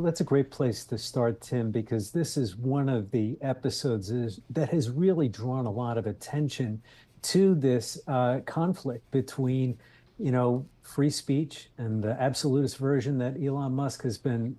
That's a great place to start, Tim, because this is one of the that has really drawn a lot of attention to this conflict between, free speech and the absolutist version that Elon Musk has been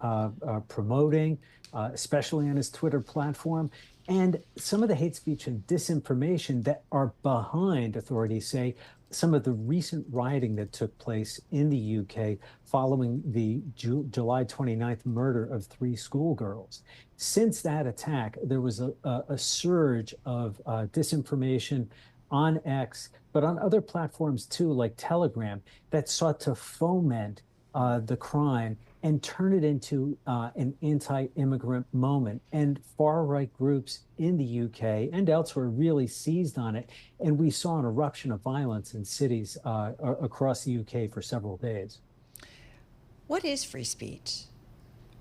promoting, especially on his Twitter platform, and some of the hate speech and disinformation that are behind, authorities say, some of the recent rioting that took place in the UK following the July 29th murder of three schoolgirls. Since that attack, there was a surge of disinformation on X, but on other platforms too, like Telegram, that sought to foment the crime and turn it into an anti-immigrant moment. And far-right groups in the UK and elsewhere really seized on it. And we saw an eruption of violence in cities across the UK for several days. What is free speech?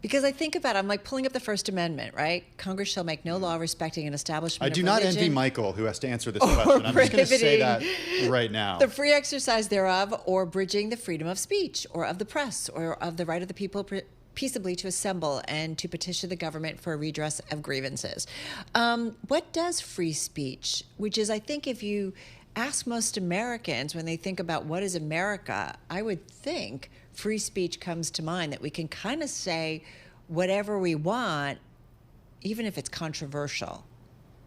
Because I think about it, I'm like pulling up the First Amendment, right? Congress shall make no law respecting an establishment I do of not religion envy Michael, who has to answer this question. I'm just going to say that right now. The free exercise thereof, or bridging the freedom of speech, or of the press, or of the right of the people peaceably to assemble and to petition the government for a redress of grievances. What does free speech, which is, I think, if you ask most Americans when they think about what is America, I would think free speech comes to mind, that we can kind of say whatever we want, even if it's controversial.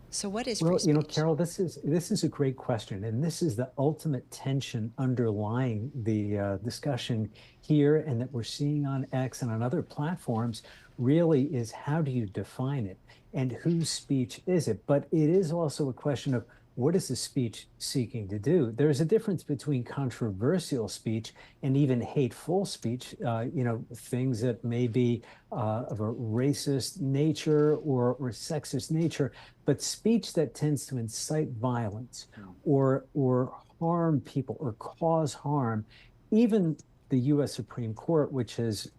So what is free speech? Carol, this is a great question, and this is the ultimate tension underlying the discussion here, and that we're seeing on X and on other platforms. Really, is how do you define it, and whose speech is it? But it is also a question of what is the speech seeking to do? There's a difference between controversial speech and even hateful speech, things that may be of a racist nature or sexist nature, but speech that tends to incite violence or harm people or cause harm. Even the U.S. Supreme Court, which has,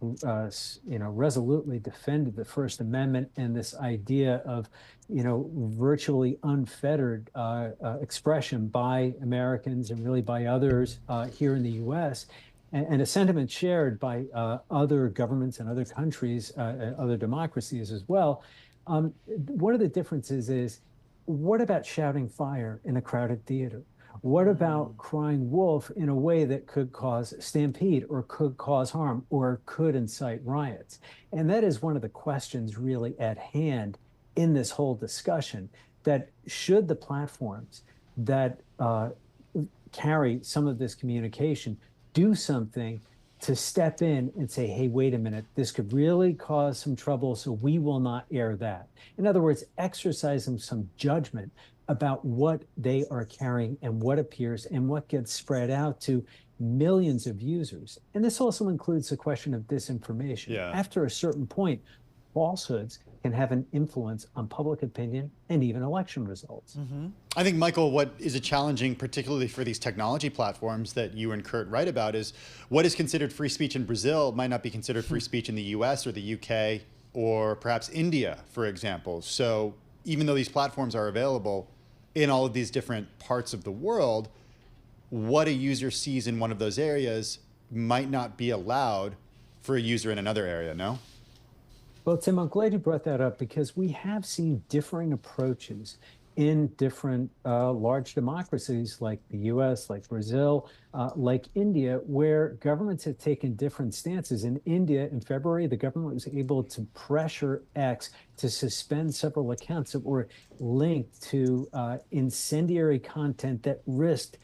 resolutely defended the First Amendment and this idea of, virtually unfettered expression by Americans and really by others here in the U.S., and a sentiment shared by other governments and other countries, other democracies as well. One of the differences is, what about shouting fire in a crowded theater? What about crying wolf in a way that could cause stampede or could cause harm or could incite riots? And that is one of the questions really at hand in this whole discussion, that should the platforms that carry some of this communication do something to step in and say, hey, wait a minute, this could really cause some trouble, so we will not air that. In other words, exercising some judgment about what they are carrying and what appears and what gets spread out to millions of users. And this also includes the question of disinformation. Yeah. After a certain point, falsehoods can have an influence on public opinion and even election results. Mm-hmm. I think, Michael, what is challenging, particularly for these technology platforms that you and Kurt write about, is what is considered free speech in Brazil might not be considered free speech in the US or the UK or perhaps India, for example. So even though these platforms are available in all of these different parts of the world, what a user sees in one of those areas might not be allowed for a user in another area, no? Well, Tim, I'm glad you brought that up, because we have seen differing approaches in different large democracies like the US, like Brazil, like India, where governments have taken different stances. In India, in February, the government was able to pressure X to suspend several accounts that were linked to incendiary content that risked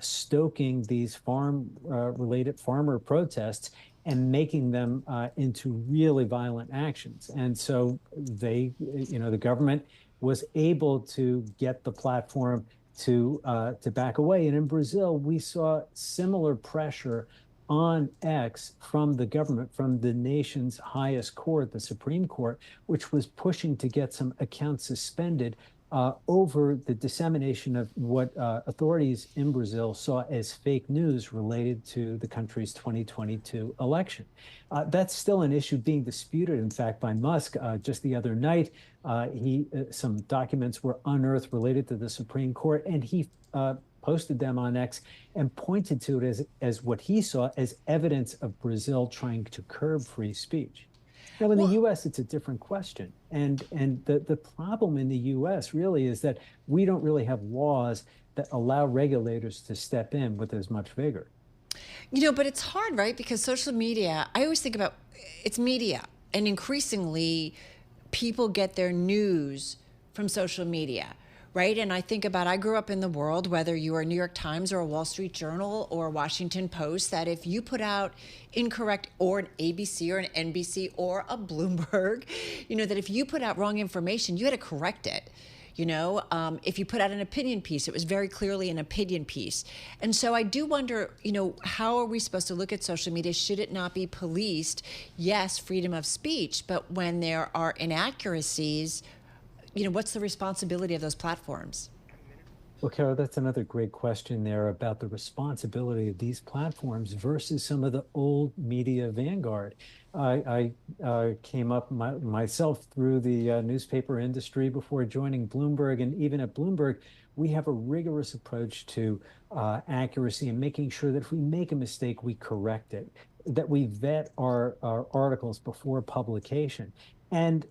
stoking these farm-related farmer protests and making them into really violent actions. And so the government was able to get the platform to back away. And in Brazil, we saw similar pressure on X from the government, from the nation's highest court, the Supreme Court, which was pushing to get some accounts suspended over the dissemination of what authorities in Brazil saw as fake news related to the country's 2022 election. That's still an issue being disputed, in fact, by Musk. Just the other night, some documents were unearthed related to the Supreme Court, and he posted them on X and pointed to it as what he saw as evidence of Brazil trying to curb free speech. Now, in the Well, U.S., it's a different question. And the problem in the U.S. really is that we don't really have laws that allow regulators to step in with as much vigor. but it's hard, right? Because social media, I always think about it's media, and increasingly people get their news from social media, right? And I think about, I grew up in the world, whether you are a New York Times or a Wall Street Journal or a Washington Post, that if you put out incorrect, or an ABC or an NBC or a Bloomberg, that if you put out wrong information, you had to correct it. If you put out an opinion piece, it was very clearly an opinion piece. And so I do wonder, how are we supposed to look at social media? Should it not be policed? Yes, freedom of speech, but when there are inaccuracies, what's the responsibility of those platforms? Well, Carol, that's another great question there about the responsibility of these platforms versus some of the old media vanguard. I came up myself through the newspaper industry before joining Bloomberg, and even at Bloomberg, we have a rigorous approach to accuracy and making sure that if we make a mistake, we correct it, that we vet our articles before publication. And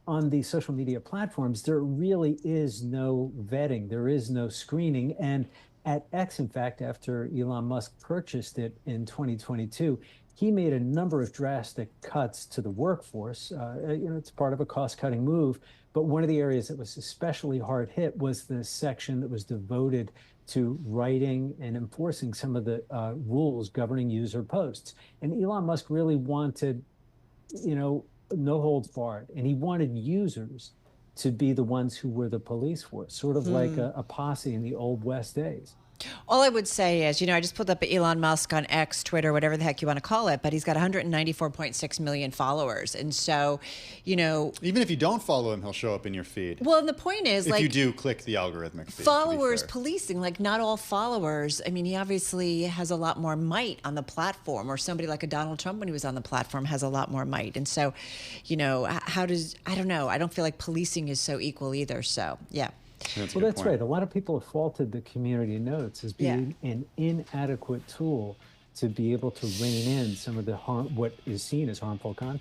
on the social media platforms, there really is no vetting, there is no screening. And at X, in fact, after Elon Musk purchased it in 2022, he made a number of drastic cuts to the workforce. It's part of a cost-cutting move. But one of the areas that was especially hard hit was the section that was devoted to writing and enforcing some of the rules governing user posts. And Elon Musk really wanted, no holds barred. And he wanted users to be the ones who were the police force, sort of like a posse in the old West days. All I would say is, I just pulled up Elon Musk on X, Twitter, whatever the heck you want to call it, but he's got 194.6 million followers. And so, even if you don't follow him, he'll show up in your feed. Well, and the point is, if you do click the algorithmic feed. Followers policing, not all followers. I mean, he obviously has a lot more might on the platform, or somebody like a Donald Trump when he was on the platform has a lot more might. And so, I don't know. I don't feel like policing is so equal either. So, yeah. That's right. A lot of people have faulted the community notes as being an inadequate tool to be able to rein in some of the what is seen as harmful content.